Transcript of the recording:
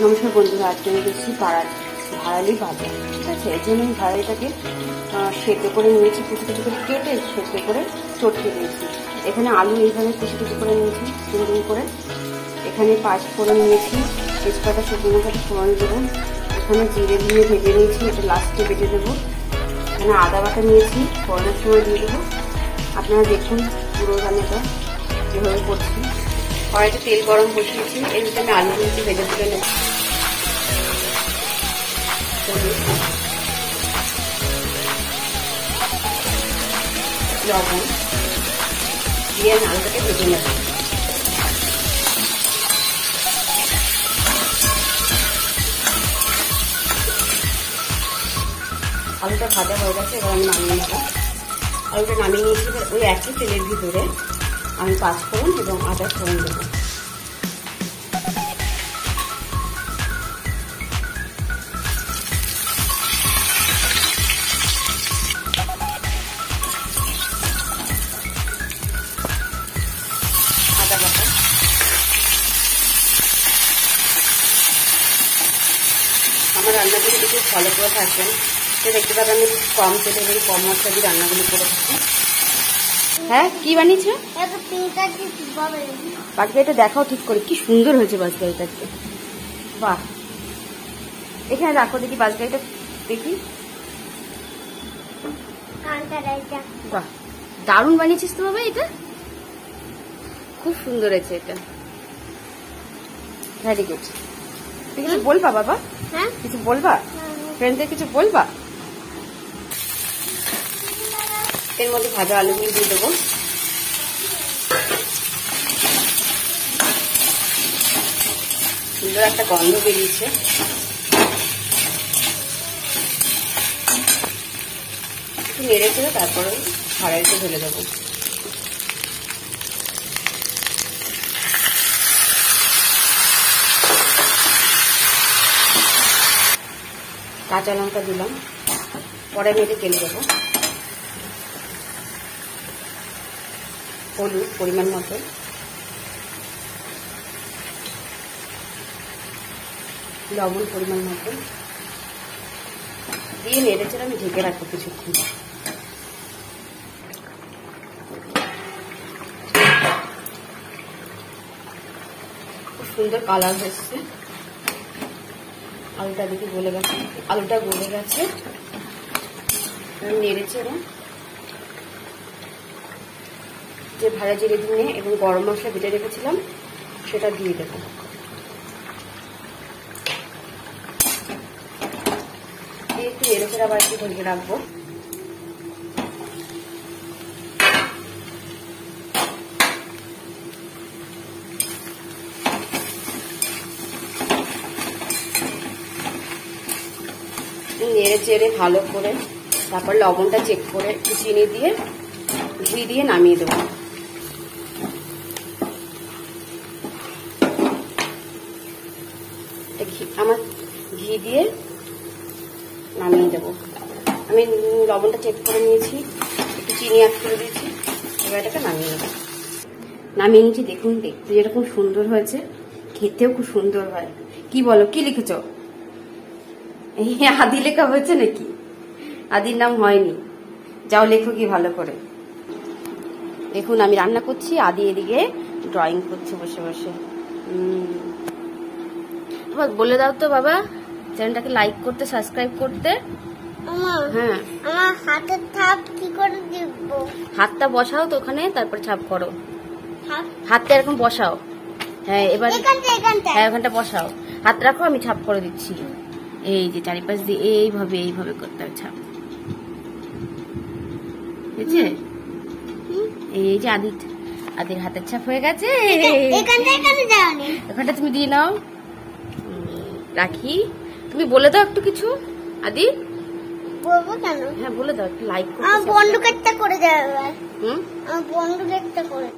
নমস্কার বন্ধুরা, আজকে আমি দেখছি ভাড়ালি ভাজা। ঠিক আছে, এর জন্য আমি ভাড়ালিটাকে সেদ্ধ করে নিয়েছি, কুচি কুচি করে কেটে সেদ্ধ করে চটকে নিয়েছি। এখানে আলু এইভাবে কুচি কুচি করে নিয়েছি ডুম করে। এখানে 5 ফোড়ন নিয়েছি, তেজপাতা, শুকনো লঙ্কা ফোড়ন দেবো। এখানে জিরে দিয়ে ভেজে নিয়েছি, এটা লাস্টে বেটে দেবো। এখানে আদা বাটা নিয়েছি, ফোড়নের সময় দিয়ে দেবো। আপনারা দেখুন পুরো রান্নাটা যেভাবে করছি। কড়াইতে তেল গরম বসিয়েছি, এর ভিতরে আমি আলুগুলোকে ভেজে তুলে নেব। লবণ দিয়ে আমি আলুটাকে ভেজে নেব। আলুটা ভাজা হয়ে গেছে, এবার আমি নামিয়ে নেব। আলুটা নামিয়ে নিয়েছি, এবার ওই একই তেলের ভিতরে আমি 5 ফোড়ন এবং আদা ফোড়ন দেবো। আদা বাটা, আমার রান্নাগুলো একটু ফলো করে থাকবেন, সে দেখতে পাবেন আমি কম তেলে এবং কম মশলা দিয়ে রান্নাগুলো করে থাকি। হ্যাঁ, কি বানিয়েছে? বাজগাইটা দেখাও ঠিক করে, কি সুন্দর হয়েছে বাজগাইটাকে। বাহ, এখানে রাখো দেখি বাজগাইটা দেখি। বাহ, দারুণ বানিয়েছিস তো বাবা, এটা খুব সুন্দর হয়েছে, এটা ভেরি গুড। তুই কিছু বলবা বাবা? হ্যাঁ, কিছু বলবা? ফ্রেন্ডদের কিছু বলবা? এর মধ্যে ভাজা আলুগুলো দিয়ে দেবো। সুন্দর একটা গন্ধ বেরিয়েছে। একটু নেড়ে ছিল, তারপরে কড়াইতে ঢেলে দেবো। কাঁচা লঙ্কা দিলাম, পরে মেরে তেলে দেবো। হলুদ পরিমাণ মতো, লবণ পরিমাণ মতো দিয়ে নেড়ে চেড়ে আমি ঢেকে রাখবো কিছুক্ষণ। খুব সুন্দর কালার হচ্ছে। আলুটা দেখি গলে গেছে, আলুটা গলে গেছে। নেড়ে চেড়ে যে ভাজা জিরে ধনে এবং গরম মশলা বেটে রেখেছিলাম সেটা দিয়ে দেবো। একটু নেড়ে চেড়ে আবার একটু ঢেকে রাখবো। নেড়ে চেড়ে ভালো করে তারপর লবণটা চেক করে একটু চিনি দিয়ে ঘি দিয়ে নামিয়ে দেবো। আমার ঘি দিয়ে নামিয়ে দেবো। আমি লবণটা চেক করে নিয়েছি, একটু চিনি অ্যাড করে দিয়েছি, এবার এটাকে নামিয়ে নেবো। নামিয়ে নিয়েছি, দেখুন দেখতে যেরকম সুন্দর হয়েছে, খেতেও খুব সুন্দর হয়। কি বলো, কি লিখেছ? এই আদি লেখা হয়েছে নাকি? আদির নাম হয়নি, যাও লেখো কি ভালো করে। দেখুন আমি রান্না করছি, আদি এদিকে ড্রয়িং করছে বসে বসে। বলে দাও তো বাবা, চ্যানেলটাকে লাইক করতে, সাবস্ক্রাইব করতে। হ্যাঁ, আমার হাতের ছাপ কি করে দিব? হাতটা বসাও তো ওখানে, তারপর ছাপ করো। হাতটা এরকম বসাও। হ্যাঁ, এবার হ্যাঁ ওখানটা বসাও, হাত রাখো, আমি ছাপ করে দিচ্ছি। এই যে চারিপাশ দিয়ে এইভাবে এইভাবে করতে হবে ছাপ, বুঝছে? এই যে আদির হাতের ছাপ হয়ে গেছে। এখানটা তুমি দিয়ে নাও, রাখি। তুমি বলে দাও একটু কিছু আদি। বলবো কেন? হ্যাঁ বলে দাও, একটু লাইক করতে। বন্ধুকে একটা করে দেবে। বন্ধুকে একটা করে